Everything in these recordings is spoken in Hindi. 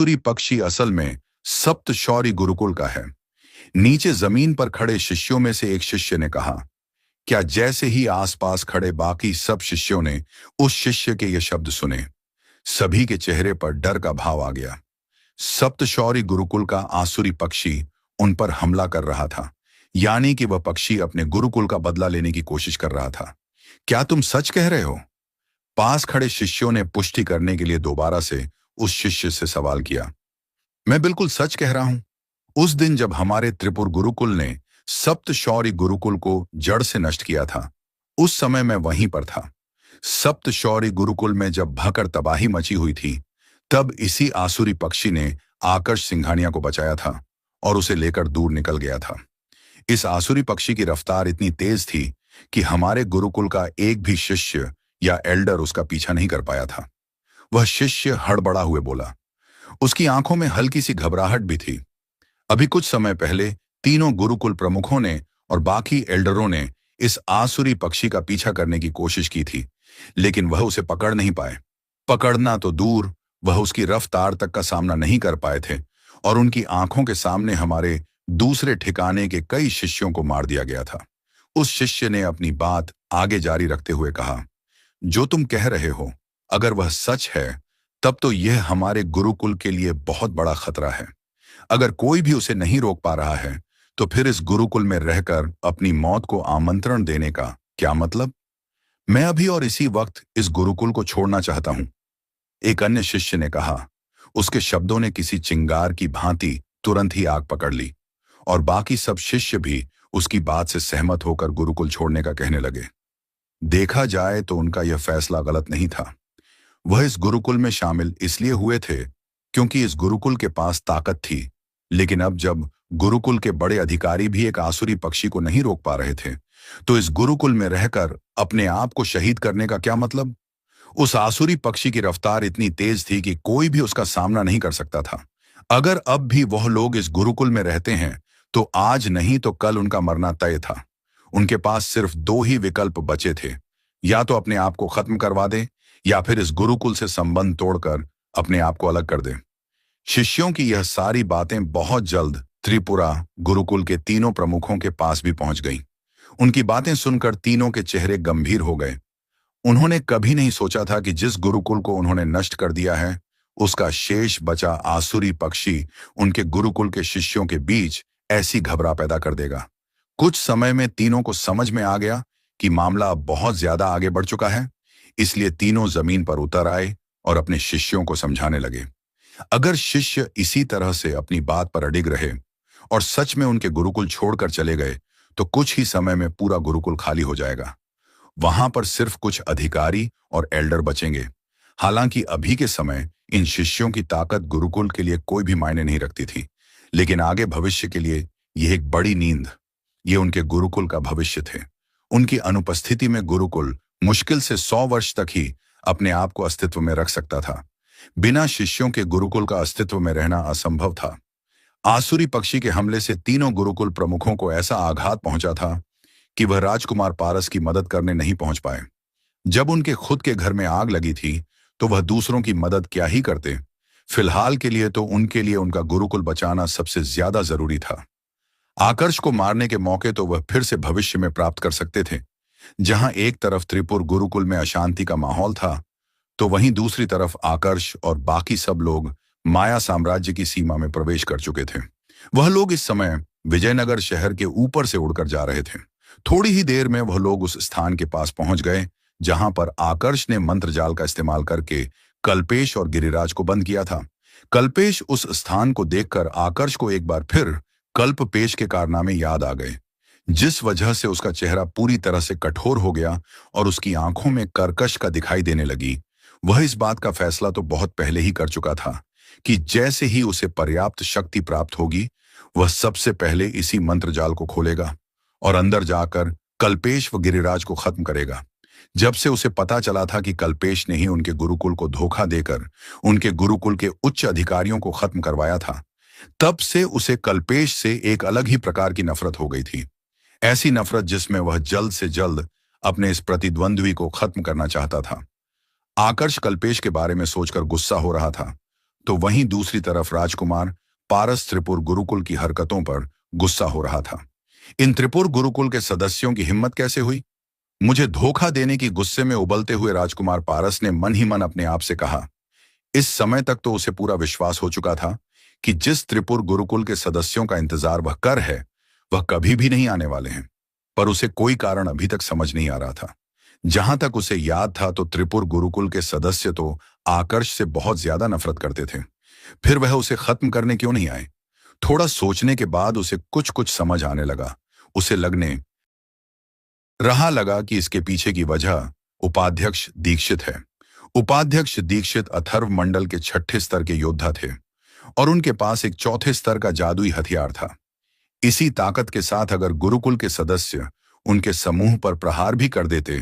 आसुरी पक्षी असल में सप्तशौरी गुरुकुल का है। नीचे जमीन पर खड़े शिष्यों में से एक शिष्य ने कहा, क्या जैसे ही आसपास खड़े बाकी सब शिष्यों ने उस शिष्य के ये शब्द सुने, सभी के चेहरे पर डर का भाव आ गया। सप्तशौरी गुरुकुल का आसुरी पक्षी उन पर हमला कर रहा था, यानी कि वह पक्षी अपने गुरुकुल का बदला लेने की कोशिश कर रहा था। क्या तुम सच कह रहे हो? पास खड़े शिष्यों ने पुष्टि करने के लिए दोबारा से उस शिष्य से सवाल किया। मैं बिल्कुल सच कह रहा हूं। उस दिन जब हमारे त्रिपुर गुरुकुल ने सप्तशौरी गुरुकुल को जड़ से नष्ट किया था, उस समय मैं वहीं पर था। सप्तशौरी गुरुकुल में जब भकर तबाही मची हुई थी, तब इसी आसुरी पक्षी ने आकर्ष सिंघानिया को बचाया था और उसे लेकर दूर निकल गया था। इस आसुरी पक्षी की रफ्तार इतनी तेज थी कि हमारे गुरुकुल का एक भी शिष्य या एल्डर उसका पीछा नहीं कर पाया था। वह शिष्य हड़बड़ा हुए बोला। उसकी आंखों में हल्की सी घबराहट भी थी। अभी कुछ समय पहले तीनों गुरुकुल प्रमुखों ने और बाकी एल्डरों ने इस आसुरी पक्षी का पीछा करने की कोशिश की थी, लेकिन वह उसे पकड़ नहीं पाए। पकड़ना तो दूर, वह उसकी रफ्तार तक का सामना नहीं कर पाए थे और उनकी आंखों के सामने हमारे दूसरे ठिकाने के कई शिष्यों को मार दिया गया था। उस शिष्य ने अपनी बात आगे जारी रखते हुए कहा, जो तुम कह रहे हो, अगर वह सच है, तब तो यह हमारे गुरुकुल के लिए बहुत बड़ा खतरा है। अगर कोई भी उसे नहीं रोक पा रहा है, तो फिर इस गुरुकुल में रहकर अपनी मौत को आमंत्रण देने का क्या मतलब? मैं अभी और इसी वक्त इस गुरुकुल को छोड़ना चाहता हूं, एक अन्य शिष्य ने कहा। उसके शब्दों ने किसी चिंगार की भांति तुरंत ही आग पकड़ ली और बाकी सब शिष्य भी उसकी बात से सहमत होकर गुरुकुल छोड़ने का कहने लगे। देखा जाए तो उनका यह फैसला गलत नहीं था। वह इस गुरुकुल में शामिल इसलिए हुए थे क्योंकि इस गुरुकुल के पास ताकत थी, लेकिन अब जब गुरुकुल के बड़े अधिकारी भी एक आसुरी पक्षी को नहीं रोक पा रहे थे, तो इस गुरुकुल में रहकर अपने आप को शहीद करने का क्या मतलब? उस आसुरी पक्षी की रफ्तार इतनी तेज थी कि कोई भी उसका सामना नहीं कर सकता था। अगर अब भी वह लोग इस गुरुकुल में रहते हैं, तो आज नहीं तो कल उनका मरना तय था। उनके पास सिर्फ दो ही विकल्प बचे थे, या तो अपने आप को खत्म करवा दें या फिर इस गुरुकुल से संबंध तोड़कर अपने आप को अलग कर दें। शिष्यों की यह सारी बातें बहुत जल्द त्रिपुरा गुरुकुल के तीनों प्रमुखों के पास भी पहुंच गईं। उनकी बातें सुनकर तीनों के चेहरे गंभीर हो गए। उन्होंने कभी नहीं सोचा था कि जिस गुरुकुल को उन्होंने नष्ट कर दिया है, उसका शेष बचा आसुरी पक्षी उनके गुरुकुल के शिष्यों के बीच ऐसी घबरा पैदा कर देगा। कुछ समय में तीनों को समझ में आ गया कि मामला अब बहुत ज्यादा आगे बढ़ चुका है, इसलिए तीनों जमीन पर उतर आए और अपने शिष्यों को समझाने लगे। अगर शिष्य इसी तरह से अपनी बात पर अडिग रहे और सच में उनके गुरुकुल छोड़कर चले गए, तो कुछ ही समय में पूरा गुरुकुल खाली हो जाएगा। वहां पर सिर्फ कुछ अधिकारी और एल्डर बचेंगे। हालांकि अभी के समय इन शिष्यों की ताकत गुरुकुल के लिए कोई भी मायने नहीं रखती थी, लेकिन आगे भविष्य के लिए यह एक बड़ी नींद। ये उनके गुरुकुल का भविष्य थे। उनकी अनुपस्थिति में गुरुकुल मुश्किल से 100 वर्ष तक ही अपने आप को अस्तित्व में रख सकता था। बिना शिष्यों के गुरुकुल का अस्तित्व में रहना असंभव था। आसुरी पक्षी के हमले से तीनों गुरुकुल प्रमुखों को ऐसा आघात पहुंचा था कि वह राजकुमार पारस की मदद करने नहीं पहुंच पाए। जब उनके खुद के घर में आग लगी थी, तो वह दूसरों की मदद क्या ही करते। फिलहाल के लिए तो उनके लिए उनका गुरुकुल बचाना सबसे ज्यादा जरूरी था। आकर्ष को मारने के मौके तो वह फिर से भविष्य में प्राप्त कर सकते थे। जहां एक तरफ त्रिपुर गुरुकुल में अशांति का माहौल था, तो वहीं दूसरी तरफ आकर्ष और बाकी सब लोग माया साम्राज्य की सीमा में प्रवेश कर चुके थे। वह लोग इस समय विजयनगर शहर के ऊपर से उड़कर जा रहे थे। थोड़ी ही देर में वह लोग उस स्थान के पास पहुंच गए जहां पर आकर्ष ने मंत्र जाल का इस्तेमाल करके कल्पेश और गिरिराज को बंद किया था। कल्पेश उस स्थान को देखकर आकर्ष को एक बार फिर कल्पपेश के कारनामे याद आ गए, जिस वजह से उसका चेहरा पूरी तरह से कठोर हो गया और उसकी आंखों में कर्कश का दिखाई देने लगी। वह इस बात का फैसला तो बहुत पहले ही कर चुका था कि जैसे ही उसे पर्याप्त शक्ति प्राप्त होगी, वह सबसे पहले इसी मंत्र जाल को खोलेगा और अंदर जाकर कल्पेश व गिरिराज को खत्म करेगा। जब से उसे पता चला था कि कल्पेश ने ही उनके गुरुकुल को धोखा देकर उनके गुरुकुल के उच्च अधिकारियों को खत्म करवाया था, तब से उसे कल्पेश से एक अलग ही प्रकार की नफरत हो गई थी। ऐसी नफरत जिसमें वह जल्द से जल्द अपने इस प्रतिद्वंद्वी को खत्म करना चाहता था। आकर्ष कल्पेश के बारे में सोचकर गुस्सा हो रहा था। तो वहीं दूसरी तरफ राजकुमार पारस त्रिपुर गुरुकुल की हरकतों पर गुस्सा हो रहा था। इन त्रिपुर गुरुकुल के सदस्यों की हिम्मत कैसे हुई मुझे धोखा देने की? गुस्से में उबलते हुए राजकुमार पारस ने मन ही मन अपने आप से कहा। इस समय तक तो उसे पूरा विश्वास हो चुका था कि जिस त्रिपुर गुरुकुल के सदस्यों का इंतजार वह कर है वह कभी भी नहीं आने वाले हैं, पर उसे कोई कारण अभी तक समझ नहीं आ रहा था। जहां तक उसे याद था तो त्रिपुर गुरुकुल के सदस्य तो आकर्ष से बहुत ज्यादा नफरत करते थे, फिर वह उसे खत्म करने क्यों नहीं आए? थोड़ा सोचने के बाद उसे कुछ कुछ समझ आने लगा। उसे लगने लगा कि इसके पीछे की वजह उपाध्यक्ष दीक्षित है। उपाध्यक्ष दीक्षित अथर्व मंडल के छठे स्तर के योद्धा थे और उनके पास एक चौथे स्तर का जादुई हथियार था। इसी ताकत के साथ अगर गुरुकुल के सदस्य उनके समूह पर प्रहार भी कर देते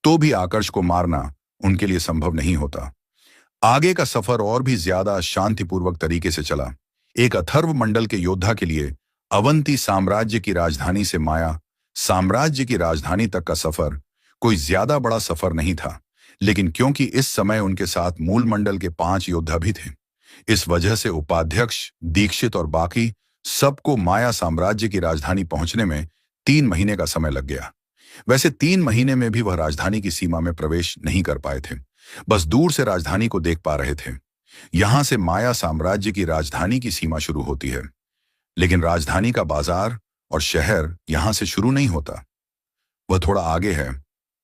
तो भी आकर्ष को मारना उनके लिए संभव नहीं होता। आगे का सफर और भी ज्यादा शांतिपूर्वक तरीके से चला। एक अथर्व मंडल के योद्धा के लिए अवंती साम्राज्य की राजधानी से माया साम्राज्य की राजधानी तक का सफर कोई ज्यादा बड़ा सफर नहीं था, लेकिन क्योंकि इस समय उनके साथ मूल मंडल के 5 योद्धा भी थे, इस वजह से उपाध्यक्ष दीक्षित और बाकी सबको माया साम्राज्य की राजधानी पहुंचने में 3 महीने का समय लग गया। वैसे 3 महीने में भी वह राजधानी की सीमा में प्रवेश नहीं कर पाए थे, बस दूर से राजधानी को देख पा रहे थे। यहां से माया साम्राज्य की राजधानी की सीमा शुरू होती है, लेकिन राजधानी का बाजार और शहर यहां से शुरू नहीं होता, वह थोड़ा आगे है।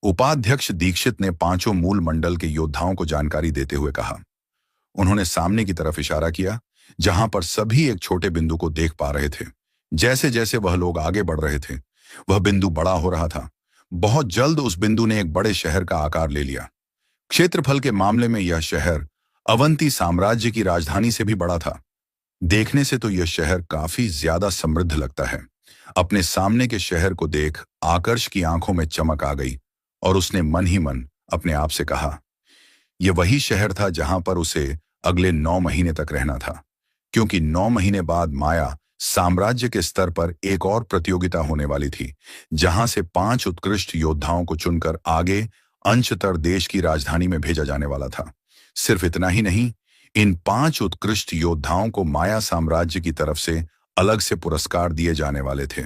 उपाध्यक्ष दीक्षित ने 5 मूल मंडल के योद्धाओं को जानकारी देते हुए कहा। उन्होंने सामने की तरफ इशारा किया, जहां पर सभी एक छोटे बिंदु को देख पा रहे थे। जैसे जैसे वह लोग आगे बढ़ रहे थे वह बिंदु बड़ा हो रहा था। बहुत जल्द उस बिंदु ने एक बड़े शहर का आकार ले लिया। क्षेत्रफल के मामले में यह शहर अवंती साम्राज्य की राजधानी से भी बड़ा था। देखने से तो यह शहर काफी ज्यादा समृद्ध लगता है। अपने सामने के शहर को देख आकर्ष की आंखों में चमक आ गई और उसने मन ही मन अपने आप से कहा, यह वही शहर था जहां पर उसे अगले 9 महीने तक रहना था, क्योंकि 9 महीने बाद माया साम्राज्य के स्तर पर एक और प्रतियोगिता होने वाली थी, जहां से 5 उत्कृष्ट योद्धाओं को चुनकर आगे अंशतर देश की राजधानी में भेजा जाने वाला था। सिर्फ इतना ही नहीं, इन 5 उत्कृष्ट योद्धाओं को माया साम्राज्य की तरफ से अलग से पुरस्कार दिए जाने वाले थे,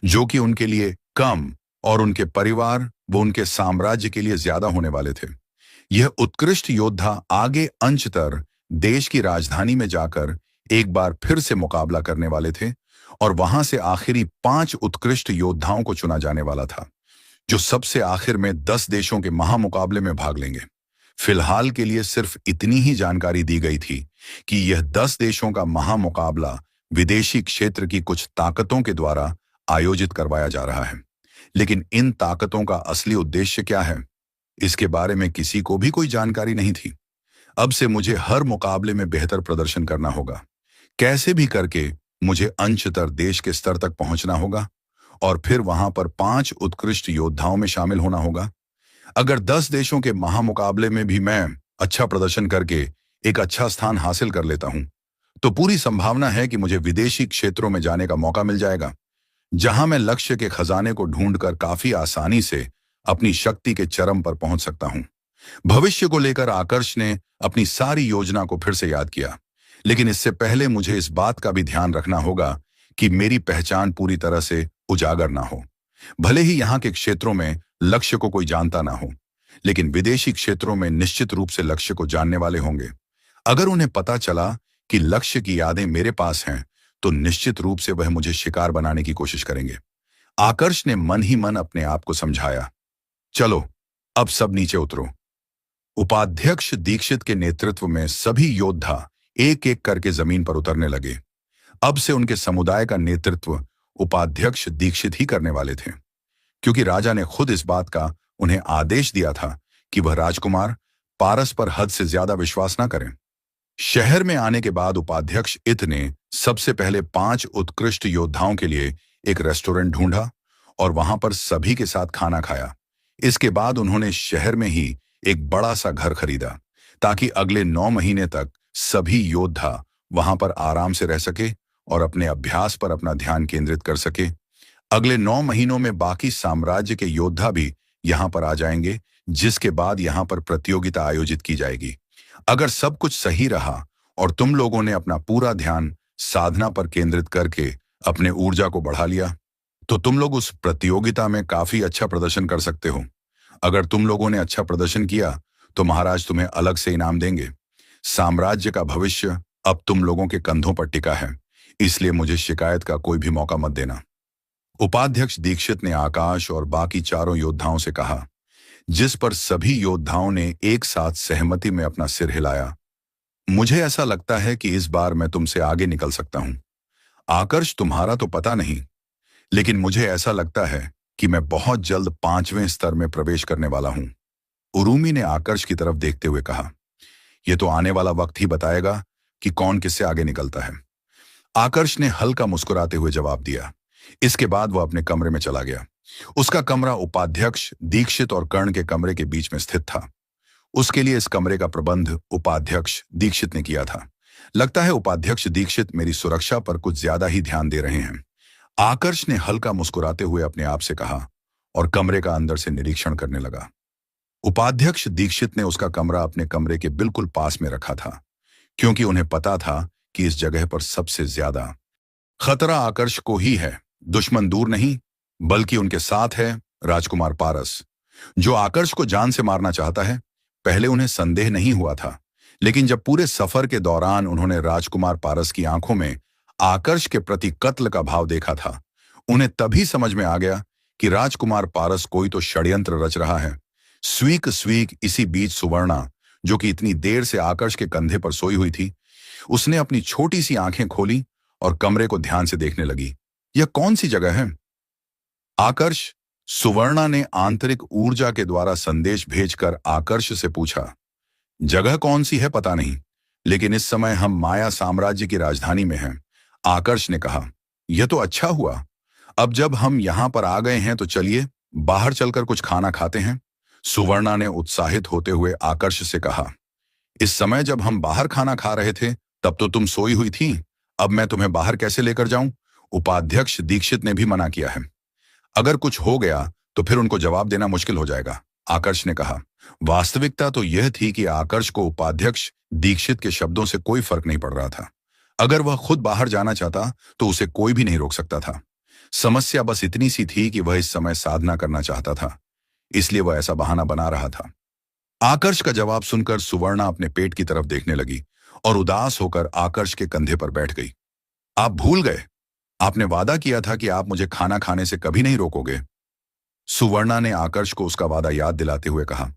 जो कि उनके लिए कम और उनके परिवार वो उनके साम्राज्य के लिए ज्यादा होने वाले थे। यह उत्कृष्ट योद्धा आगे अंशतर देश की राजधानी में जाकर एक बार फिर से मुकाबला करने वाले थे और वहां से आखिरी 5 उत्कृष्ट योद्धाओं को चुना जाने वाला था, जो सबसे आखिर में 10 देशों के महामुकाबले में भाग लेंगे। फिलहाल के लिए सिर्फ इतनी ही जानकारी दी गई थी कि यह 10 देशों का महामुकाबला विदेशी क्षेत्र की कुछ ताकतों के द्वारा आयोजित करवाया जा रहा है, लेकिन इन ताकतों का असली उद्देश्य क्या है, इसके बारे में किसी को भी कोई जानकारी नहीं थी। अब से मुझे हर मुकाबले में बेहतर प्रदर्शन करना होगा, कैसे भी करके मुझे अंशतर देश के स्तर तक पहुंचना होगा और फिर वहां पर 5 उत्कृष्ट योद्धाओं में शामिल होना होगा। अगर 10 देशों के महामुकाबले में भी मैं अच्छा प्रदर्शन करके एक अच्छा स्थान हासिल कर लेता हूं, तो पूरी संभावना है कि मुझे विदेशी क्षेत्रों में जाने का मौका मिल जाएगा, जहां मैं लक्ष्य के खजाने को ढूंढकर काफी आसानी से अपनी शक्ति के चरम पर पहुंच सकता हूं। भविष्य को लेकर आकर्ष ने अपनी सारी योजना को फिर से याद किया, लेकिन इससे पहले मुझे इस बात का भी ध्यान रखना होगा कि मेरी पहचान पूरी तरह से उजागर ना हो। भले ही यहाँ के क्षेत्रों में लक्ष्य को कोई जानता ना हो, लेकिन विदेशी क्षेत्रों में निश्चित रूप से लक्ष्य को जानने वाले होंगे। अगर उन्हें पता चला कि लक्ष्य की यादें मेरे पास हैं, तो निश्चित रूप से वह मुझे शिकार बनाने की कोशिश करेंगे। आकर्ष ने मन ही मन अपने आप को समझाया, चलो अब सब नीचे उतरो। उपाध्यक्ष दीक्षित के नेतृत्व में सभी योद्धा एक एक करके जमीन पर उतरने लगे। अब से उनके समुदाय का नेतृत्व उपाध्यक्ष दीक्षित ही करने वाले थे, क्योंकि राजा ने खुद इस बात का उन्हें आदेश दिया था कि वह राजकुमार पारस पर हद से ज्यादा विश्वास न करें। शहर में आने के बाद उपाध्यक्ष इत ने सबसे पहले 5 उत्कृष्ट योद्धाओं के लिए एक रेस्टोरेंट ढूंढा और वहां पर सभी के साथ खाना खाया। इसके बाद उन्होंने शहर में ही एक बड़ा सा घर खरीदा, ताकि अगले 9 महीने तक सभी योद्धा वहां पर आराम से रह सके और अपने अभ्यास पर अपना ध्यान केंद्रित कर सके। अगले 9 महीनों में बाकी साम्राज्य के योद्धा भी यहां पर आ जाएंगे, जिसके बाद यहां पर प्रतियोगिता आयोजित की जाएगी। अगर सब कुछ सही रहा और तुम लोगों ने अपना पूरा ध्यान साधना पर केंद्रित करके अपने ऊर्जा को बढ़ा लिया, तो तुम लोग उस प्रतियोगिता में काफी अच्छा प्रदर्शन कर सकते हो। अगर तुम लोगों ने अच्छा प्रदर्शन किया तो महाराज तुम्हें अलग से इनाम देंगे। साम्राज्य का भविष्य अब तुम लोगों के कंधों पर टिका है, इसलिए मुझे शिकायत का कोई भी मौका मत देना। उपाध्यक्ष दीक्षित ने आकाश और बाकी चारों योद्धाओं से कहा, जिस पर सभी योद्धाओं ने एक साथ सहमति में अपना सिर हिलाया। मुझे ऐसा लगता है कि इस बार मैं तुमसे आगे निकल सकता हूं। आकर्ष, तुम्हारा तो पता नहीं, लेकिन मुझे ऐसा लगता है कि मैं बहुत जल्द 5वें स्तर में प्रवेश करने वाला हूं। उरुमी ने आकर्ष की तरफ देखते हुए कहा, यह तो आने वाला वक्त ही बताएगा कि कौन किससे आगे निकलता है। आकर्ष ने हल्का मुस्कुराते हुए जवाब दिया। इसके बाद वह अपने कमरे में चला गया। उसका कमरा उपाध्यक्ष दीक्षित और कर्ण के कमरे के बीच में स्थित था। उसके लिए इस कमरे का प्रबंध उपाध्यक्ष दीक्षित ने किया था। लगता है उपाध्यक्ष दीक्षित मेरी सुरक्षा पर कुछ ज्यादा ही ध्यान दे रहे हैं, आकर्ष ने हल्का मुस्कुराते हुए अपने आप से कहा और कमरे का अंदर से निरीक्षण करने लगा। उपाध्यक्ष दीक्षित ने उसका कमरा अपने कमरे के बिल्कुल पास में रखा था, क्योंकि उन्हें पता था कि इस जगह पर सबसे ज्यादा खतरा आकर्ष को ही है। दुश्मन दूर नहीं, बल्कि उनके साथ है राजकुमार पारस, जो आकर्ष को जान से मारना चाहता है। पहले उन्हें संदेह नहीं हुआ था, लेकिन जब पूरे सफर के दौरान उन्होंने राजकुमार पारस की आंखों में आकर्ष के प्रति कत्ल का भाव देखा था, उन्हें तभी समझ में आ गया कि राजकुमार पारस कोई तो षड्यंत्र रच रहा है। स्वीक इसी बीच सुवर्णा, जो कि इतनी देर से आकर्ष के कंधे पर सोई हुई थी, उसने अपनी छोटी सी आंखें खोली और कमरे को ध्यान से देखने लगी। यह कौन सी जगह है? आकर्ष, सुवर्णा ने आंतरिक ऊर्जा के द्वारा संदेश भेजकर आकर्ष से पूछा। जगह कौन सी है पता नहीं, लेकिन इस समय हम माया साम्राज्य की राजधानी में हैं, आकर्ष ने कहा। यह तो अच्छा हुआ। अब जब हम यहां पर आ गए हैं तो चलिए बाहर चलकर कुछ खाना खाते हैं, सुवर्णा ने उत्साहित होते हुए आकर्ष से कहा। इस समय जब हम बाहर खाना खा रहे थे तब तो तुम सोई हुई थी, अब मैं तुम्हें बाहर कैसे लेकर जाऊं? उपाध्यक्ष दीक्षित ने भी मना किया है। अगर कुछ हो गया तो फिर उनको जवाब देना मुश्किल हो जाएगा, आकर्ष ने कहा। वास्तविकता तो यह थी कि आकर्ष को उपाध्यक्ष दीक्षित के शब्दों से कोई फर्क नहीं पड़ रहा था। अगर वह खुद बाहर जाना चाहता तो उसे कोई भी नहीं रोक सकता था। समस्या बस इतनी सी थी कि वह इस समय साधना करना चाहता था, इसलिए वह ऐसा बहाना बना रहा था। आकर्ष का जवाब सुनकर सुवर्णा अपने पेट की तरफ देखने लगी और उदास होकर आकर्ष के कंधे पर बैठ गई। आप भूल गए, आपने वादा किया था कि आप मुझे खाना खाने से कभी नहीं रोकोगे। सुवर्णा ने आकर्ष को उसका वादा याद दिलाते हुए कहा।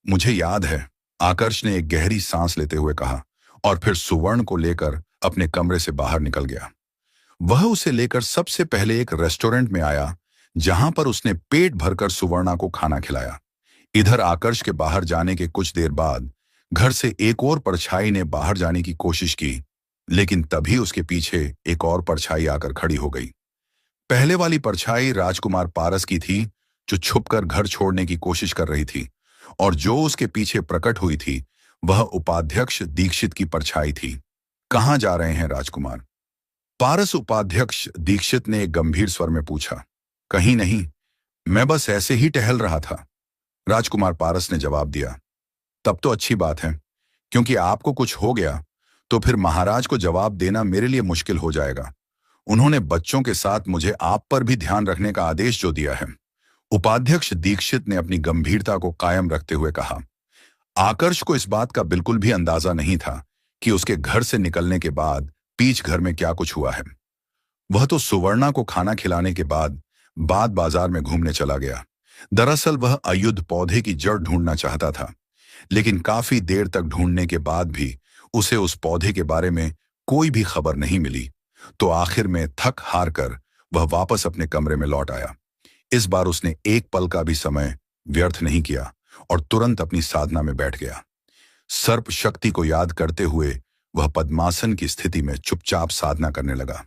मुझे याद है, आकर्ष ने एक गहरी सांस लेते हुए कहा और फिर सुवर्ण को लेकर अपने कमरे से बाहर निकल गया। वह उसे लेकर सबसे पहले एक रेस्टोरेंट में आया, जहां पर उसने पेट भरकर सुवर्णा को खाना खिलाया। इधर आकर्ष के बाहर जाने के कुछ देर बाद घर से एक और परछाई ने बाहर जाने की कोशिश की, लेकिन तभी उसके पीछे एक और परछाई आकर खड़ी हो गई। पहले वाली परछाई राजकुमार पारस की थी, जो छुपकर घर छोड़ने की कोशिश कर रही थी, और जो उसके पीछे प्रकट हुई थी वह उपाध्यक्ष दीक्षित की परछाई थी। कहां जा रहे हैं राजकुमार? पारस उपाध्यक्ष दीक्षित ने एक गंभीर स्वर में पूछा। कहीं नहीं, मैं बस ऐसे ही टहल रहा था, राजकुमार पारस ने जवाब दिया। तब तो अच्छी बात है, क्योंकि आपको कुछ हो गया तो फिर महाराज को जवाब देना मेरे लिए मुश्किल हो जाएगा। उन्होंने बच्चों के साथ मुझे आप पर भी ध्यान रखने का आदेश जो दिया है, उपाध्यक्ष दीक्षित ने अपनी गंभीरता को कायम रखते हुए कहा। आकर्ष को इस बात का बिल्कुल भी अंदाजा नहीं था कि उसके घर से निकलने के बाद पीछ घर में क्या कुछ हुआ है। वह तो सुवर्णा को खाना खिलाने के बाद बाजार में घूमने चला गया। दरअसल वह अयुद्ध पौधे की जड़ ढूंढना चाहता था, लेकिन काफी देर तक ढूंढने के बाद भी उसे उस पौधे के बारे में कोई भी खबर नहीं मिली। तो आखिर में थक हार कर वह वापस अपने कमरे में लौट आया। इस बार उसने एक पल का भी समय व्यर्थ नहीं किया और तुरंत अपनी साधना में बैठ गया। सर्प शक्ति को याद करते हुए वह पद्मासन की स्थिति में चुपचाप साधना करने लगा।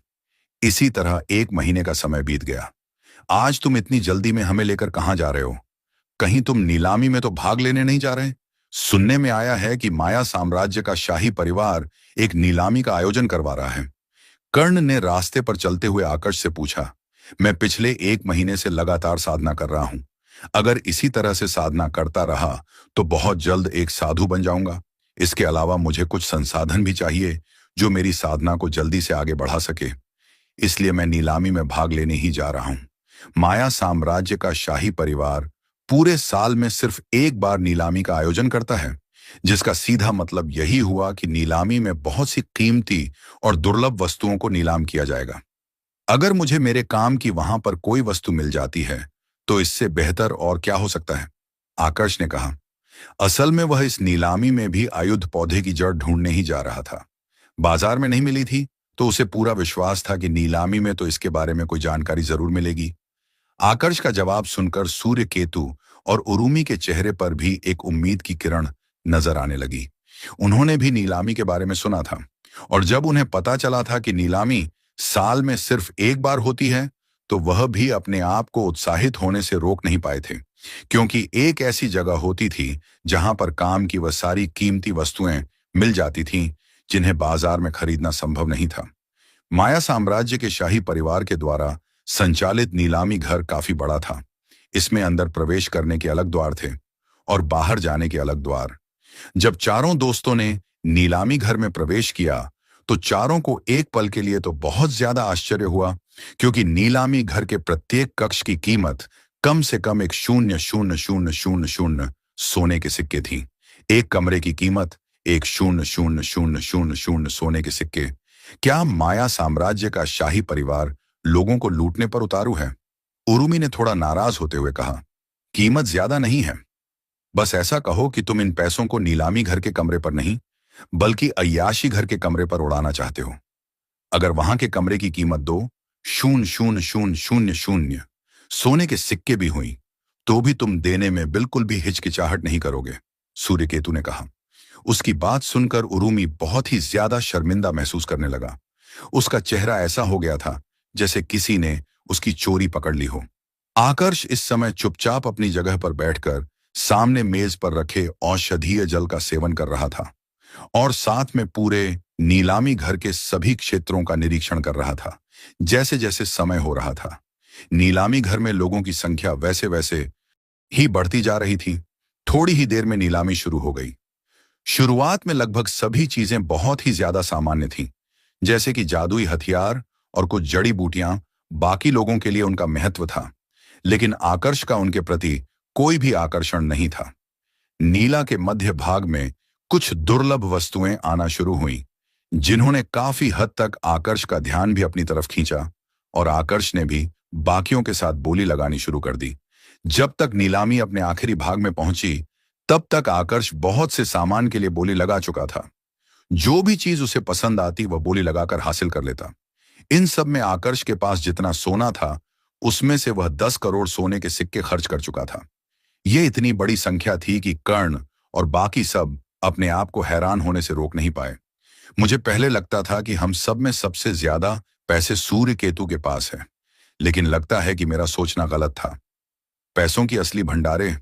इसी तरह 1 महीने का समय बीत गया। आज तुम इतनी जल्दी में हमें लेकर कहां जा रहे हो? कहीं तुम नीलामी में तो भाग लेने नहीं जा रहे? सुनने में आया है कि माया साम्राज्य का शाही परिवार एक नीलामी का आयोजन करवा रहा है। कर्ण ने रास्ते पर चलते हुए आकर्ष से पूछा। मैं पिछले 1 महीने से लगातार साधना कर रहा हूं। अगर इसी तरह से साधना करता रहा तो बहुत जल्द एक साधु बन जाऊंगा। इसके अलावा मुझे कुछ संसाधन भी चाहिए जो मेरी साधना को जल्दी से आगे बढ़ा सके। इसलिए मैं नीलामी में भाग लेने ही जा रहा हूं। माया साम्राज्य का शाही परिवार पूरे साल में सिर्फ एक बार नीलामी का आयोजन करता है, जिसका सीधा मतलब यही हुआ कि नीलामी में बहुत सी कीमती और दुर्लभ वस्तुओं को नीलाम किया जाएगा। अगर मुझे मेरे काम की वहां पर कोई वस्तु मिल जाती है तो इससे बेहतर और क्या हो सकता है, आकर्ष ने कहा। असल में वह इस नीलामी में भी आयुध पौधे की जड़ ढूंढने ही जा रहा था। बाजार में नहीं मिली थी तो उसे पूरा विश्वास था कि नीलामी में तो इसके बारे में कोई जानकारी जरूर मिलेगी। आकर्ष का जवाब सुनकर सूर्य केतु और उरुमी के चेहरे पर भी एक उम्मीद की किरण नजर आने लगी। उन्होंने भी नीलामी के बारे में सुना था, और जब उन्हें पता चला था कि नीलामी साल में सिर्फ एक बार होती है तो वह भी अपने आप को उत्साहित होने से रोक नहीं पाए थे, क्योंकि एक ऐसी जगह होती थी जहां पर काम की वह सारी कीमती वस्तुएं मिल जाती थीं जिन्हें बाजार में खरीदना संभव नहीं था। माया साम्राज्य के शाही परिवार के द्वारा संचालित नीलामी घर काफी बड़ा था। इसमें अंदर प्रवेश करने के अलग द्वार थे और बाहर जाने के अलग द्वार। जब चारों दोस्तों ने नीलामी घर में प्रवेश किया तो चारों को एक पल के लिए तो बहुत ज्यादा आश्चर्य हुआ, क्योंकि नीलामी घर के प्रत्येक कक्ष की कीमत कम से कम एक 0,000,000 सोने के सिक्के थी। एक कमरे की कीमत एक 0,000,000 सोने के सिक्के। क्या माया साम्राज्य का शाही परिवार लोगों को लूटने पर उतारू है? उरुमी ने थोड़ा नाराज होते हुए कहा। कीमत ज्यादा नहीं है, बस ऐसा कहो कि तुम इन पैसों को नीलामी घर के कमरे पर नहीं बल्कि अय्याशी घर के कमरे पर उड़ाना चाहते हो। अगर वहां के कमरे की कीमत 2,000,000 सोने के सिक्के भी हुई तो भी तुम देने में बिल्कुल भी हिचकिचाहट नहीं करोगे, सूर्यकेतु ने कहा। उसकी बात सुनकर उरुमी बहुत ही ज्यादा शर्मिंदा महसूस करने लगा। उसका चेहरा ऐसा हो गया था जैसे किसी ने उसकी चोरी पकड़ ली हो। आकर्ष इस समय चुपचाप अपनी जगह पर बैठकर सामने मेज पर रखे औषधीय जल का सेवन कर रहा था और साथ में पूरे नीलामी घर के सभी क्षेत्रों का निरीक्षण कर रहा था। जैसे जैसे समय हो रहा था, नीलामी घर में लोगों की संख्या वैसे वैसे ही बढ़ती जा रही थी। थोड़ी ही देर में नीलामी शुरू हो गई। शुरुआत में लगभग सभी चीजें बहुत ही ज्यादा सामान्य थीं, जैसे कि जादुई हथियार और कुछ जड़ी बूटियां। बाकी लोगों के लिए उनका महत्व था, लेकिन आकर्ष का उनके प्रति कोई भी आकर्षण नहीं था। नीला के मध्य भाग में कुछ दुर्लभ वस्तुएं आना शुरू हुईं, जिन्होंने काफी हद तक आकर्ष का ध्यान भी अपनी तरफ खींचा, और आकर्ष ने भी बाकियों के साथ बोली लगानी शुरू कर दी। जब तक नीलामी अपने आखिरी भाग में पहुंची तब तक आकर्ष बहुत से सामान के लिए बोली लगा चुका था। जो भी चीज उसे पसंद आती वह बोली लगाकर हासिल कर लेता। इन सब में आकर्ष के पास जितना सोना था उसमें से वह 10 करोड़ सोने के सिक्के खर्च कर चुका था। यह इतनी बड़ी संख्या थी कि कर्ण और बाकी सब अपने आप को हैरान होने से रोक नहीं पाए। मुझे पहले लगता था कि हम सब में सबसे ज्यादा पैसे सूर्य केतु के पास है, लेकिन लगता है कि मेरा सोचना गलत था। पैसों की असली भंडारे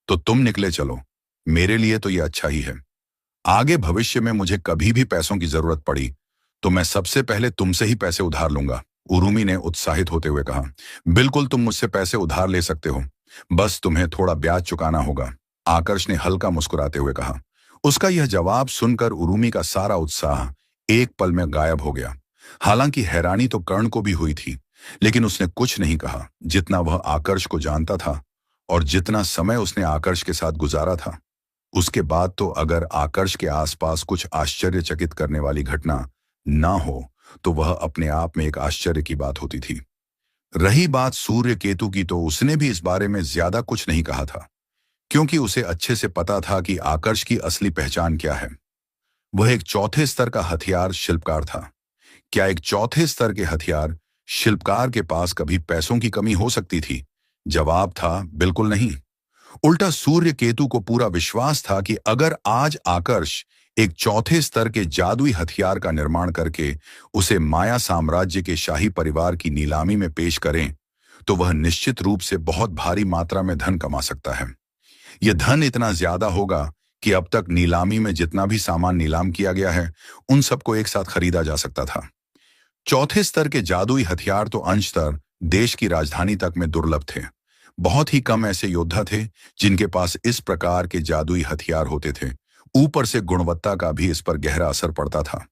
तो तुम निकले चलो। मेरे लिए तो यह अच्छा ही है। आगे भविष्य में मुझे कभी भी पैसों की जरूरत पड़ी तो मैं सबसे पहले तुमसे ही पैसे उधार लूंगा, उरुमी ने उत्साहित होते हुए कहा। बिल्कुल, तुम मुझसे पैसे उधार ले सकते हो, बस तुम्हें थोड़ा ब्याज चुकाना होगा, आकर्ष ने हल्का मुस्कुराते हुए कहा। उसका यह जवाब सुनकर उरुमी का सारा उत्साह एक पल में गायब हो गया। हालांकि हैरानी तो कर्ण को भी हुई थी, लेकिन उसने कुछ नहीं कहा। जितना वह आकर्ष को जानता था और जितना समय उसने आकर्ष के साथ गुजारा था, उसके बाद तो अगर आकर्ष के आसपास कुछ आश्चर्यचकित करने वाली घटना ना हो तो वह अपने आप में एक आश्चर्य की बात होती थी। रही बात सूर्य केतु की, तो उसने भी इस बारे में ज्यादा कुछ नहीं कहा था, क्योंकि उसे अच्छे से पता था कि आकर्ष की असली पहचान क्या है। वह एक चौथे स्तर का हथियार शिल्पकार था। क्या एक चौथे स्तर के हथियार शिल्पकार के पास कभी पैसों की कमी हो सकती थी? जवाब था बिल्कुल नहीं। उल्टा सूर्य केतु को पूरा विश्वास था कि अगर आज आकर्ष एक चौथे स्तर के जादुई हथियार का निर्माण करके उसे माया साम्राज्य के शाही परिवार की नीलामी में पेश करें तो वह निश्चित रूप से बहुत भारी मात्रा में धन कमा सकता है। यह धन इतना ज्यादा होगा कि अब तक नीलामी में जितना भी सामान नीलाम किया गया है उन सबको एक साथ खरीदा जा सकता था। चौथे स्तर के जादुई हथियार तो अंशतः देश की राजधानी तक में दुर्लभ थे। बहुत ही कम ऐसे योद्धा थे जिनके पास इस प्रकार के जादुई हथियार होते थे। ऊपर से गुणवत्ता का भी इस पर गहरा असर पड़ता था।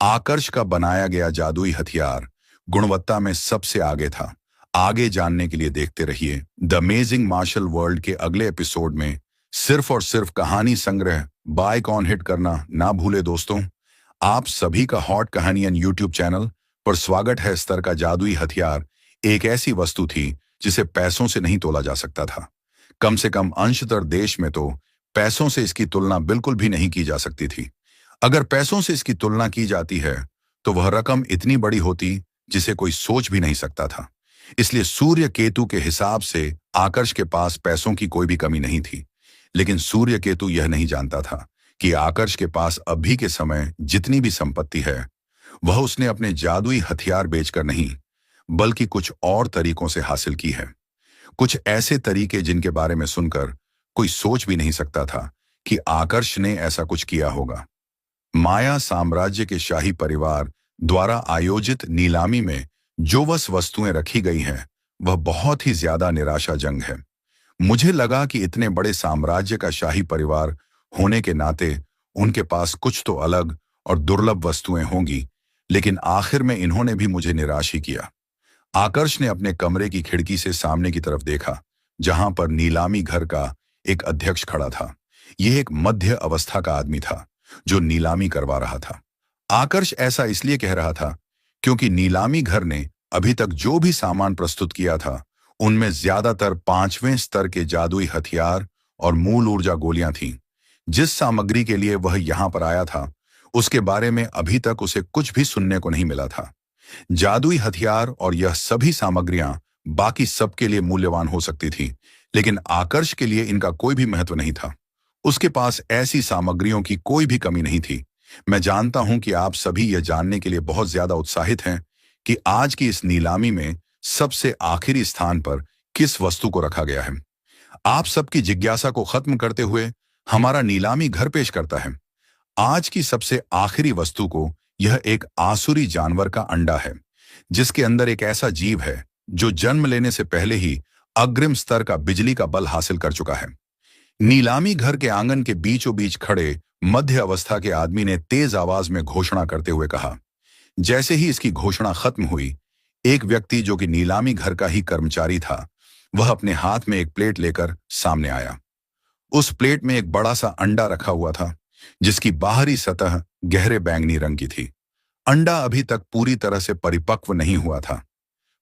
आकर्ष का बनाया गया जादुई हथियार गुणवत्ता में सबसे आगे था। आगे जानने के लिए देखते रहिए द अमेजिंग मार्शल वर्ल्ड के अगले एपिसोड में। सिर्फ और सिर्फ कहानी संग्रह बाइक ऑन हिट करना ना भूले दोस्तों। आप सभी का हॉट कहानियन यूट्यूब चैनल पर स्वागत है। स्तर का जादुई हथियार एक ऐसी वस्तु थी जिसे पैसों से नहीं तोला जा सकता था। कम से कम अंशतः देश में तो पैसों से इसकी तुलना बिल्कुल भी नहीं की जा सकती थी। अगर पैसों से इसकी तुलना की जाती है तो वह रकम इतनी बड़ी होती जिसे कोई सोच भी नहीं सकता था। इसलिए सूर्य केतु के हिसाब से आकर्ष के पास पैसों की कोई भी कमी नहीं थी। लेकिन सूर्य केतु यह नहीं जानता था कि आकर्ष के पास अभी के समय जितनी भी संपत्ति है वह उसने अपने जादुई हथियार बेचकर नहीं बल्कि कुछ और तरीकों से हासिल की है। कुछ ऐसे तरीके जिनके बारे में सुनकर कोई सोच भी नहीं सकता था कि आकर्ष ने ऐसा कुछ किया होगा। माया साम्राज्य के शाही परिवार द्वारा आयोजित नीलामी में जो वस्तुएं रखी गई हैं वह बहुत ही ज्यादा निराशाजनक है। मुझे लगा कि इतने बड़े साम्राज्य का शाही परिवार होने के नाते उनके पास कुछ तो अलग और दुर्लभ वस्तुएं होंगी, लेकिन आखिर में इन्होंने भी मुझे निराश ही किया। आकर्ष ने अपने कमरे की खिड़की से सामने की तरफ देखा, जहां पर नीलामी घर का एक अध्यक्ष खड़ा था। यह एक मध्य अवस्था का आदमी था जो नीलामी करवा रहा था। आकर्ष ऐसा इसलिए कह रहा था क्योंकि नीलामी घर ने अभी तक जो भी सामान प्रस्तुत किया था उनमें ज्यादातर 5वें स्तर के जादुई हथियार और मूल ऊर्जा गोलियां थीं। जिस सामग्री के लिए वह यहां पर आया था उसके बारे में अभी तक उसे कुछ भी सुनने को नहीं मिला था। जादुई हथियार और यह सभी सामग्रियां बाकी सबके लिए मूल्यवान हो सकती थी, लेकिन आकर्ष के लिए इनका कोई भी महत्व नहीं था। उसके पास ऐसी सामग्रियों की कोई भी कमी नहीं थी। मैं जानता हूं कि आप सभी यह जानने के लिए बहुत ज्यादा उत्साहित हैं कि आज की इस नीलामी में सबसे आखिरी स्थान पर किस वस्तु को रखा गया है। आप सबकी जिज्ञासा को खत्म करते हुए हमारा नीलामी घर पेश करता है। आज की सबसे आखिरी वस्तु को यह एक आसुरी जानवर का अंडा है, जिसके अंदर एक ऐसा जीव है जो जन्म लेने से पहले ही अग्रिम स्तर का बिजली का बल हासिल कर चुका है। नीलामी घर के आंगन के बीचों बीच खड़े मध्य अवस्था के आदमी ने तेज आवाज में घोषणा करते हुए कहा। जैसे ही इसकी घोषणा खत्म हुई, एक व्यक्ति जो कि नीलामी घर का ही कर्मचारी था, वह अपने हाथ में एक प्लेट लेकर सामने आया। उस प्लेट में एक बड़ा सा अंडा रखा हुआ था, जिसकी बाहरी सतह गहरे बैंगनी रंग की थी। अंडा अभी तक पूरी तरह से परिपक्व नहीं हुआ था,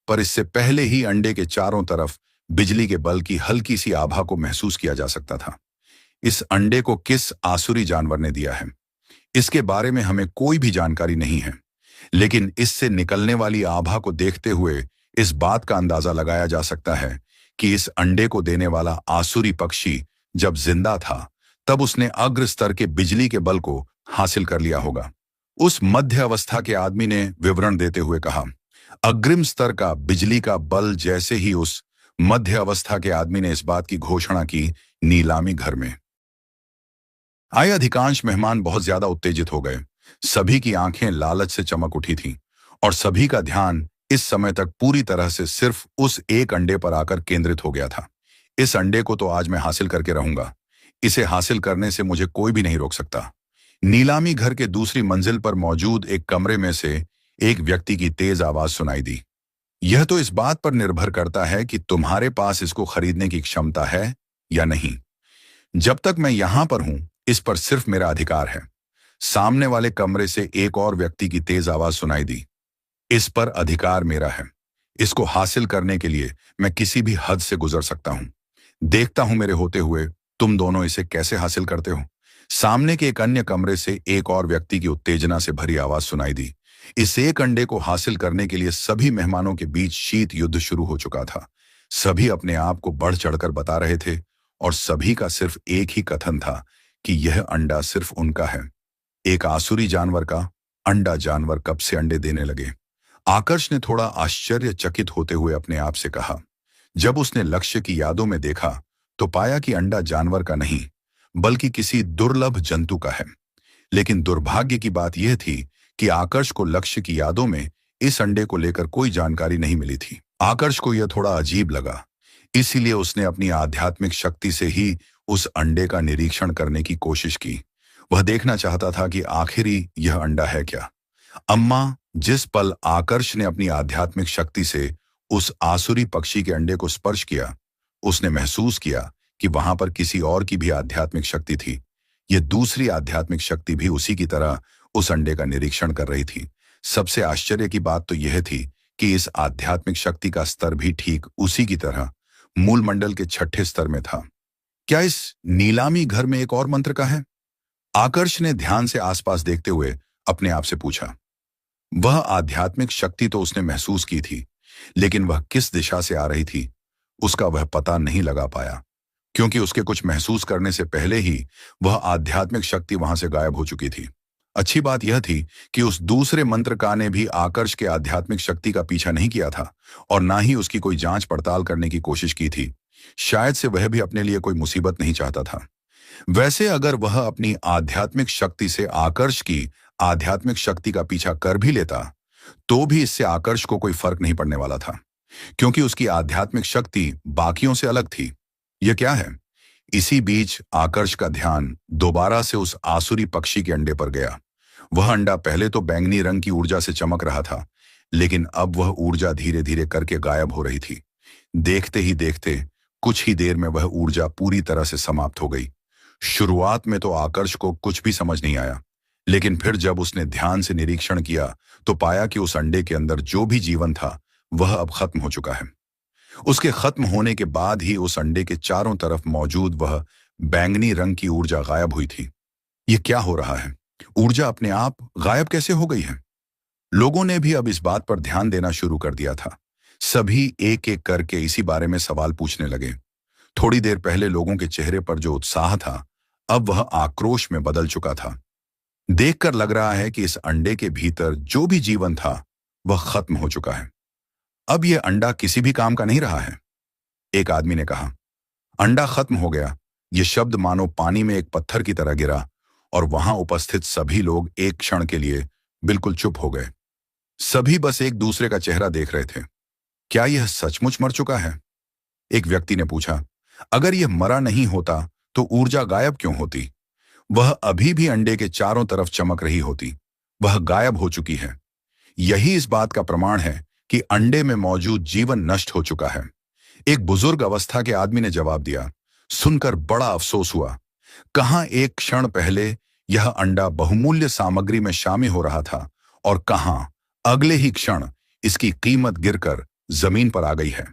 पर इससे पहले ही अंडे के चारों तरफ बिजली के बल की हल्की सी आभा को महसूस किया जा सकता था। इस अंडे को किस आसुरी जानवर ने दिया है, इसके बारे में हमें कोई भी जानकारी नहीं है, लेकिन इससे निकलने वाली आभा को देखते हुए इस बात का अंदाजा लगाया जा सकता है कि इस अंडे को देने वाला आसुरी पक्षी जब जिंदा था तब उसने अग्र स्तर के बिजली के बल को हासिल कर लिया होगा। उस मध्य अवस्था के आदमी ने विवरण देते हुए कहा। अग्रिम स्तर का बिजली का बल। जैसे ही उस मध्य अवस्था के आदमी ने इस बात की घोषणा की, नीलामी घर में आए अधिकांश मेहमान बहुत ज्यादा उत्तेजित हो गए। सभी की आंखें लालच से चमक उठी थीं और सभी का ध्यान इस समय तक पूरी तरह से सिर्फ उस एक अंडे पर आकर केंद्रित हो गया था। इस अंडे को तो आज मैं हासिल करके रहूंगा। इसे हासिल करने से मुझे कोई भी नहीं रोक सकता। नीलामी घर के दूसरी मंजिल पर मौजूद एक कमरे में से एक व्यक्ति की तेज आवाज सुनाई दी। यह तो इस बात पर निर्भर करता है कि तुम्हारे पास इसको खरीदने की क्षमता है या नहीं। जब तक मैं यहां पर हूं, इस पर सिर्फ मेरा अधिकार है। सामने वाले कमरे से एक और व्यक्ति की तेज आवाज सुनाई दी। इस पर अधिकार मेरा है। इसको हासिल करने के लिए मैं किसी भी हद से गुजर सकता हूं। देखता हूं मेरे होते हुए तुम दोनों इसे कैसे हासिल करते हो। सामने के एक अन्य कमरे से एक और व्यक्ति की उत्तेजना से भरी आवाज सुनाई दी। इस एक अंडे को हासिल करने के लिए सभी मेहमानों के बीच शीत युद्ध शुरू हो चुका था। सभी अपने आप को बढ़ चढ़कर बता रहे थे और सभी का सिर्फ एक ही कथन था कि यह अंडा सिर्फ उनका है। एक आसुरी जानवर का अंडा। जानवर कब से अंडे देने लगे? आकर्ष ने थोड़ा आश्चर्यचकित होते हुए अपने आप से कहा। जब उसने लक्ष्य की यादों में देखा तो पाया कि अंडा जानवर का नहीं बल्कि किसी दुर्लभ जंतु का है। लेकिन दुर्भाग्य की बात यह थी कि आकर्ष को लक्ष्य की यादों में इस अंडे को लेकर कोई जानकारी नहीं मिली थी। आकर्ष को यह थोड़ा अजीब लगा, इसीलिए उसने अपनी आध्यात्मिक शक्ति से ही उस अंडे का निरीक्षण करने की कोशिश की। वह देखना चाहता था कि आखिरी यह अंडा है क्या। अम्मा, जिस पल आकर्ष ने अपनी आध्यात्मिक शक्ति से उस आसुरी पक्षी के अंडे को स्पर्श किया, उसने महसूस किया कि वहां पर किसी और की भी आध्यात्मिक शक्ति थी। यह दूसरी आध्यात्मिक शक्ति भी उसी की तरह उस अंडे का निरीक्षण कर रही थी। सबसे आश्चर्य की बात तो यह थी कि इस आध्यात्मिक शक्ति का स्तर भी ठीक उसी की तरह मूल मंडल के छठे स्तर में था। क्या इस नीलामी घर में एक और मंत्र का है? आकर्ष ने ध्यान से आसपास देखते हुए अपने आप से पूछा। वह आध्यात्मिक शक्ति तो उसने महसूस की थी, लेकिन वह किस दिशा से आ रही थी उसका वह पता नहीं लगा पाया, क्योंकि उसके कुछ महसूस करने से पहले ही वह आध्यात्मिक शक्ति वहां से गायब हो चुकी थी। अच्छी बात यह थी कि उस दूसरे मंत्रका ने भी आकर्ष के आध्यात्मिक शक्ति का पीछा नहीं किया था और ना ही उसकी कोई जांच पड़ताल करने की कोशिश की थी। शायद से वह भी अपने लिए कोई मुसीबत नहीं चाहता था। वैसे अगर वह अपनी आध्यात्मिक शक्ति से आकर्ष की आध्यात्मिक शक्ति का पीछा कर भी लेता, तो भी इससे आकर्ष को कोई फर्क नहीं पड़ने वाला था, क्योंकि उसकी आध्यात्मिक शक्ति बाकियों से अलग थी। यह क्या है? इसी बीच आकर्ष का ध्यान दोबारा से उस आसुरी पक्षी के अंडे पर गया। वह अंडा पहले तो बैंगनी रंग की ऊर्जा से चमक रहा था, लेकिन अब वह ऊर्जा धीरे धीरे करके गायब हो रही थी। देखते ही देखते कुछ ही देर में वह ऊर्जा पूरी तरह से समाप्त हो गई। शुरुआत में तो आकर्ष को कुछ भी समझ नहीं आया, लेकिन फिर जब उसने ध्यान से निरीक्षण किया तो पाया कि उस अंडे के अंदर जो भी जीवन था वह अब खत्म हो चुका है। उसके खत्म होने के बाद ही उस अंडे के चारों तरफ मौजूद वह बैंगनी रंग की ऊर्जा गायब हुई थी। यह क्या हो रहा है? ऊर्जा अपने आप गायब कैसे हो गई है? लोगों ने भी अब इस बात पर ध्यान देना शुरू कर दिया था। सभी एक एक करके इसी बारे में सवाल पूछने लगे। थोड़ी देर पहले लोगों के चेहरे पर जो उत्साह था, अब वह आक्रोश में बदल चुका था। देखकर लग रहा है कि इस अंडे के भीतर जो भी जीवन था वह खत्म हो चुका है। अब यह अंडा किसी भी काम का नहीं रहा है। एक आदमी ने कहा, अंडा खत्म हो गया। यह शब्द मानो पानी में एक पत्थर की तरह गिरा और वहां उपस्थित सभी लोग एक क्षण के लिए बिल्कुल चुप हो गए। सभी बस एक दूसरे का चेहरा देख रहे थे। क्या यह सचमुच मर चुका है? एक व्यक्ति ने पूछा। अगर यह मरा नहीं होता तो ऊर्जा गायब क्यों होती? वह अभी भी अंडे के चारों तरफ चमक रही होती। वह गायब हो चुकी है। यही इस बात का प्रमाण है कि अंडे में मौजूद जीवन नष्ट हो चुका है। एक बुजुर्ग अवस्था के आदमी ने जवाब दिया। सुनकर बड़ा अफसोस हुआ। कहां एक क्षण पहले यह अंडा बहुमूल्य सामग्री में शामिल हो रहा था और कहां अगले ही क्षण इसकी कीमत गिरकर जमीन पर आ गई है।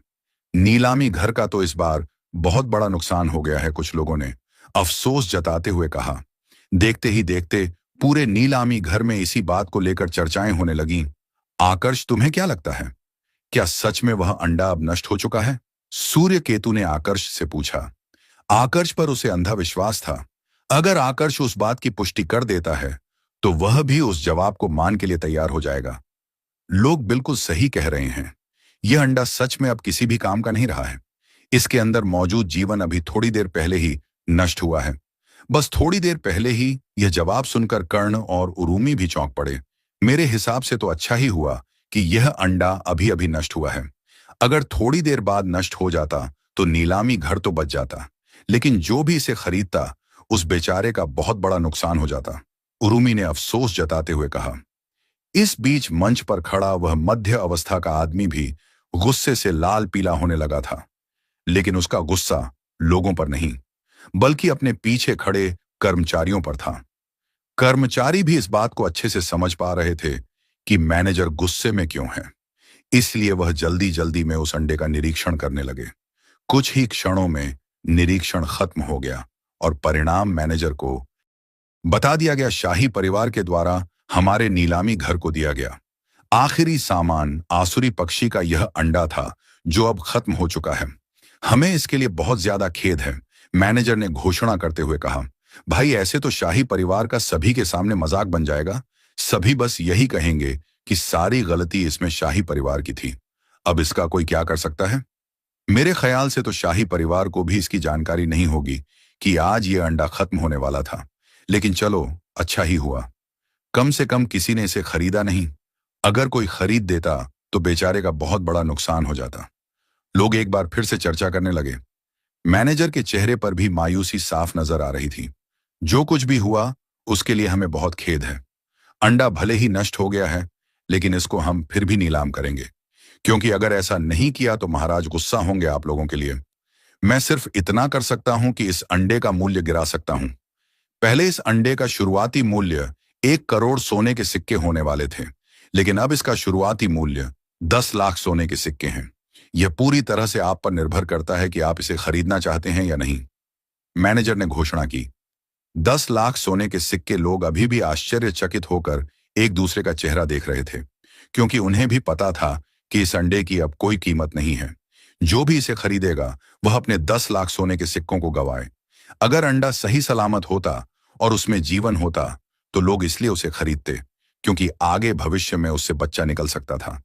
नीलामी घर का तो इस बार बहुत बड़ा नुकसान हो गया है, कुछ लोगों ने अफसोस जताते हुए कहा। देखते ही देखते पूरे नीलामी घर में इसी बात को लेकर चर्चाएं होने लगीं। आकर्ष, तुम्हें क्या लगता है? क्या सच में वह अंडा अब नष्ट हो चुका है? सूर्य केतु ने आकर्ष से पूछा। आकर्ष पर उसे अंधा विश्वास था। अगर आकर्ष उस बात की पुष्टि कर देता है तो वह भी उस जवाब को मान के लिए तैयार हो जाएगा। लोग बिल्कुल सही कह रहे हैं। यह अंडा सच में अब किसी भी काम का नहीं रहा है। इसके अंदर मौजूद जीवन अभी थोड़ी देर पहले ही नष्ट हुआ है। बस थोड़ी देर पहले ही यह जवाब सुनकर कर्ण और उरूमी भी चौंक पड़े। मेरे हिसाब से तो अच्छा ही हुआ कि यह अंडा अभी अभी नष्ट हुआ है। अगर थोड़ी देर बाद नष्ट हो जाता तो नीलामी घर तो बच जाता, लेकिन जो भी इसे खरीदता उस बेचारे का बहुत बड़ा नुकसान हो जाता। उरूमी ने अफसोस जताते हुए कहा। इस बीच मंच पर खड़ा वह मध्य अवस्था का आदमी भी गुस्से से लाल पीला होने लगा था, लेकिन उसका गुस्सा लोगों पर नहीं, बल्कि अपने पीछे खड़े कर्मचारियों पर था। कर्मचारी भी इस बात को अच्छे से समझ पा रहे थे कि मैनेजर गुस्से में क्यों है, इसलिए वह जल्दी जल्दी में उस अंडे का निरीक्षण करने लगे। कुछ ही क्षणों में निरीक्षण खत्म हो गया और परिणाम मैनेजर को बता दिया गया। शाही परिवार के द्वारा हमारे नीलामी घर को दिया गया आखिरी सामान आसुरी पक्षी का यह अंडा था, जो अब खत्म हो चुका है। हमें इसके लिए बहुत ज्यादा खेद है, मैनेजर ने घोषणा करते हुए कहा। भाई, ऐसे तो शाही परिवार का सभी के सामने मजाक बन जाएगा। सभी बस यही कहेंगे कि सारी गलती इसमें शाही परिवार की थी। अब इसका कोई क्या कर सकता है? मेरे ख्याल से तो शाही परिवार को भी इसकी जानकारी नहीं होगी कि आज ये अंडा खत्म होने वाला था। लेकिन चलो, अच्छा ही हुआ, कम से कम किसी ने इसे खरीदा नहीं। अगर कोई खरीद देता तो बेचारे का बहुत बड़ा नुकसान हो जाता। लोग एक बार फिर से चर्चा करने लगे। मैनेजर के चेहरे पर भी मायूसी साफ नजर आ रही थी। जो कुछ भी हुआ उसके लिए हमें बहुत खेद है। अंडा भले ही नष्ट हो गया है, लेकिन इसको हम फिर भी नीलाम करेंगे, क्योंकि अगर ऐसा नहीं किया तो महाराज गुस्सा होंगे आप लोगों के लिए। मैं सिर्फ इतना कर सकता हूं कि इस अंडे का मूल्य गिरा सकता हूं। पहले इस अंडे का शुरुआती मूल्य 1 करोड़ सोने के सिक्के होने वाले थे, लेकिन अब इसका शुरुआती मूल्य 10 लाख सोने के सिक्के हैं। यह पूरी तरह से आप पर निर्भर करता है कि आप इसे खरीदना चाहते हैं या नहीं। मैनेजर ने घोषणा की। 10 लाख सोने के सिक्के लोग अभी भी आश्चर्यचकित होकर एक दूसरे का चेहरा देख रहे थे, क्योंकि उन्हें भी पता था कि इस अंडे की अब कोई कीमत नहीं है। जो भी इसे खरीदेगा वह अपने 10 लाख सोने के सिक्कों को गंवाए। अगर अंडा सही सलामत होता और उसमें जीवन होता तो लोग इसलिए उसे खरीदते, क्योंकि आगे भविष्य में उससे बच्चा निकल सकता था।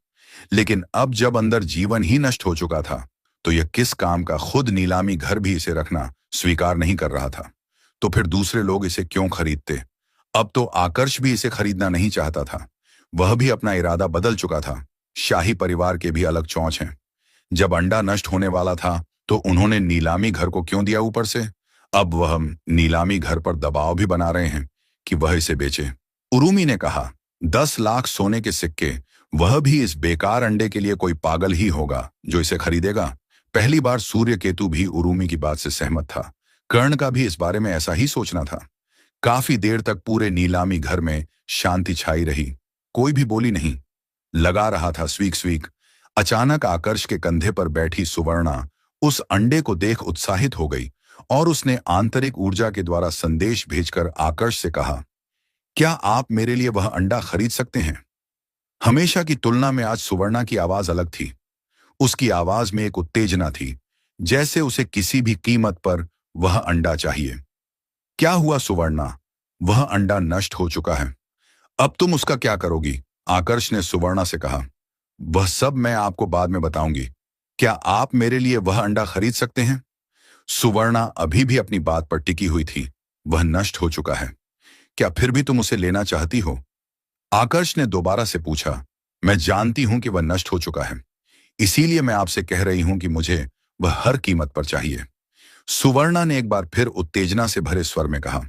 लेकिन अब जब अंदर जीवन ही नष्ट हो चुका था, तो यह किस काम का। खुद नीलामी घर भी इसे रखना स्वीकार नहीं कर रहा था, तो फिर दूसरे लोग इसे क्यों खरीदते। अब तो आकर्ष भी इसे खरीदना नहीं चाहता था। वह भी अपना इरादा बदल चुका था। शाही परिवार के भी अलग चौंच हैं। जब अंडा नष्ट होने वाला था तो उन्होंने नीलामी घर को क्यों दिया ऊपर से। अब वह नीलामी घर पर दबाव भी बना रहे हैं कि वह इसे बेचे। उरूमी ने कहा, 10 लाख सोने के सिक्के, वह भी इस बेकार अंडे के लिए। कोई पागल ही होगा जो इसे खरीदेगा। पहली बार सूर्य केतु भी उरूमी की बात से सहमत था। कर्ण का भी इस बारे में ऐसा ही सोचना था। काफी देर तक पूरे नीलामी घर में शांति छाई रही। कोई भी बोली नहीं लगा रहा था। स्वीक स्वीक। अचानक आकर्ष के कंधे पर बैठी सुवर्णा उस अंडे को देख उत्साहित हो गई और उसने आंतरिक ऊर्जा के द्वारा संदेश भेजकर आकर्ष से कहा, क्या आप मेरे लिए वह अंडा खरीद सकते हैं। हमेशा की तुलना में आज सुवर्णा की आवाज अलग थी। उसकी आवाज में एक उत्तेजना थी, जैसे उसे किसी भी कीमत पर वह अंडा चाहिए। क्या हुआ सुवर्णा, वह अंडा नष्ट हो चुका है, अब तुम उसका क्या करोगी। आकर्ष ने सुवर्णा से कहा, वह सब मैं आपको बाद में बताऊंगी। क्या आप मेरे लिए वह अंडा खरीद सकते हैं। सुवर्णा अभी भी अपनी बात पर टिकी हुई थी। वह नष्ट हो चुका है, क्या फिर भी तुम उसे लेना चाहती हो। आकर्ष ने दोबारा से पूछा, मैं जानती हूं कि वह नष्ट हो चुका है, इसीलिए मैं आपसे कह रही हूं कि मुझे वह हर कीमत पर चाहिए। सुवर्णा ने एक बार फिर उत्तेजना से भरे स्वर में कहा।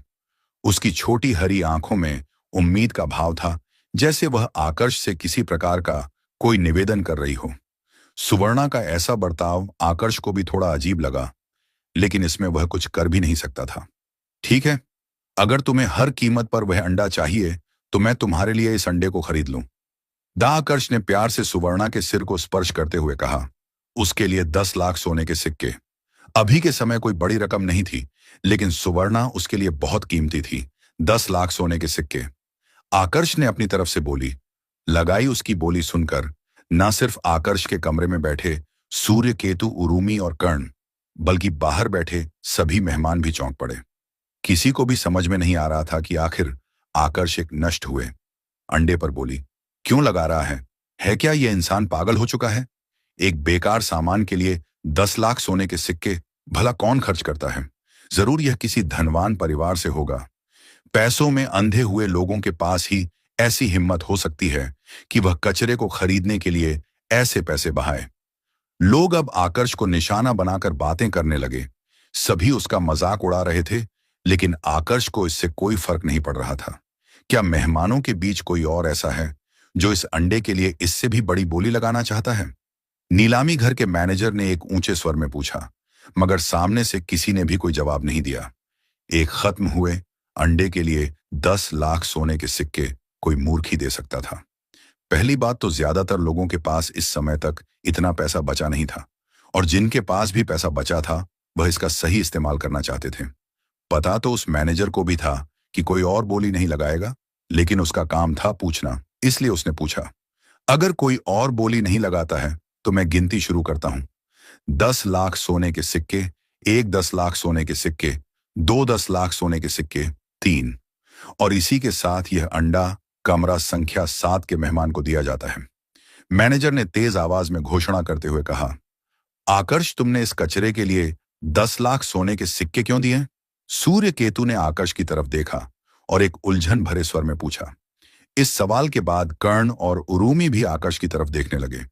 उसकी छोटी हरी आंखों में उम्मीद का भाव था, जैसे वह आकर्ष से किसी प्रकार का कोई निवेदन कर रही हो। सुवर्णा का ऐसा बर्ताव आकर्ष को भी थोड़ा अजीब लगा, लेकिन इसमें वह कुछ कर भी नहीं सकता था। ठीक है, अगर तुम्हें हर कीमत पर वह अंडा चाहिए तो मैं तुम्हारे लिए इस अंडे को खरीद लूं। आकर्ष ने प्यार से सुवर्णा के सिर को स्पर्श करते हुए कहा। उसके लिए 10 लाख सोने के सिक्के अभी के समय कोई बड़ी रकम नहीं थी, लेकिन सुवर्णा उसके लिए बहुत कीमती थी। 10 लाख सोने के सिक्के। आकर्ष ने अपनी तरफ से बोली लगाई। उसकी बोली सुनकर न सिर्फ आकर्ष के कमरे में बैठे सूर्य केतु उरूमी और कर्ण, बल्कि बाहर बैठे सभी मेहमान भी चौंक पड़े। किसी को भी समझ में नहीं आ रहा था कि आखिर आकर्ष एक नष्ट हुए अंडे पर बोली क्यों लगा रहा है क्या यह इंसान पागल हो चुका है। एक बेकार सामान के लिए 10 लाख सोने के सिक्के भला कौन खर्च करता है। जरूर यह किसी धनवान परिवार से होगा। पैसों में अंधे हुए लोगों के पास ही ऐसी हिम्मत हो सकती है कि वह कचरे को खरीदने के लिए ऐसे पैसे बहाए। लोग अब आकर्ष को निशाना बनाकर बातें करने लगे। सभी उसका मजाक उड़ा रहे थे, लेकिन आकर्ष को इससे कोई फर्क नहीं पड़ रहा था। क्या मेहमानों के बीच कोई और ऐसा है जो इस अंडे के लिए इससे भी बड़ी बोली लगाना चाहता है। नीलामी घर के मैनेजर ने एक ऊंचे स्वर में पूछा, मगर सामने से किसी ने भी कोई जवाब नहीं दिया। एक खत्म हुए अंडे के लिए 10 लाख सोने के सिक्के कोई मूर्ख ही दे सकता था। पहली बात तो ज्यादातर लोगों के पास इस समय तक इतना पैसा बचा नहीं था, और जिनके पास भी पैसा बचा था वह इसका सही इस्तेमाल करना चाहते थे। पता तो उस मैनेजर को भी था कि कोई और बोली नहीं लगाएगा, लेकिन उसका काम था पूछना, इसलिए उसने पूछा, अगर कोई और बोली नहीं लगाता है तो मैं गिनती शुरू करता हूं। 10 लाख सोने के सिक्के, एक 10 लाख सोने के सिक्के, 10 लाख सोने के सिक्के, 3, और इसी के साथ यह अंडा कमरा संख्या 7 के मेहमान को दिया जाता है। मैनेजर ने तेज आवाज में घोषणा करते हुए कहा, आकर्ष, तुमने इस कचरे के लिए 10 लाख सोने के सिक्के क्यों दिए। सूर्य केतु ने आकर्ष की तरफ देखा और एक उलझन भरे स्वर में पूछा। इस सवाल के बाद कर्ण और उरूमी भी आकर्ष की तरफ देखने लगे,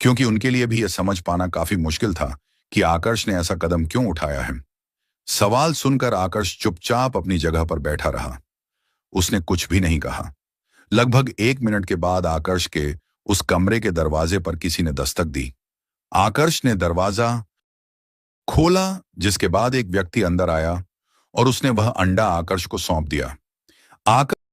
क्योंकि उनके लिए भी यह समझ पाना काफी मुश्किल था कि आकर्ष ने ऐसा कदम क्यों उठाया है। सवाल सुनकर आकर्ष चुपचाप अपनी जगह पर बैठा रहा। उसने कुछ भी नहीं कहा। लगभग 1 मिनट के बाद आकर्ष के उस कमरे के दरवाजे पर किसी ने दस्तक दी। आकर्ष ने दरवाजा खोला, जिसके बाद एक व्यक्ति अंदर आया और उसने वह अंडा आकर्ष को सौंप दिया। आकर्ष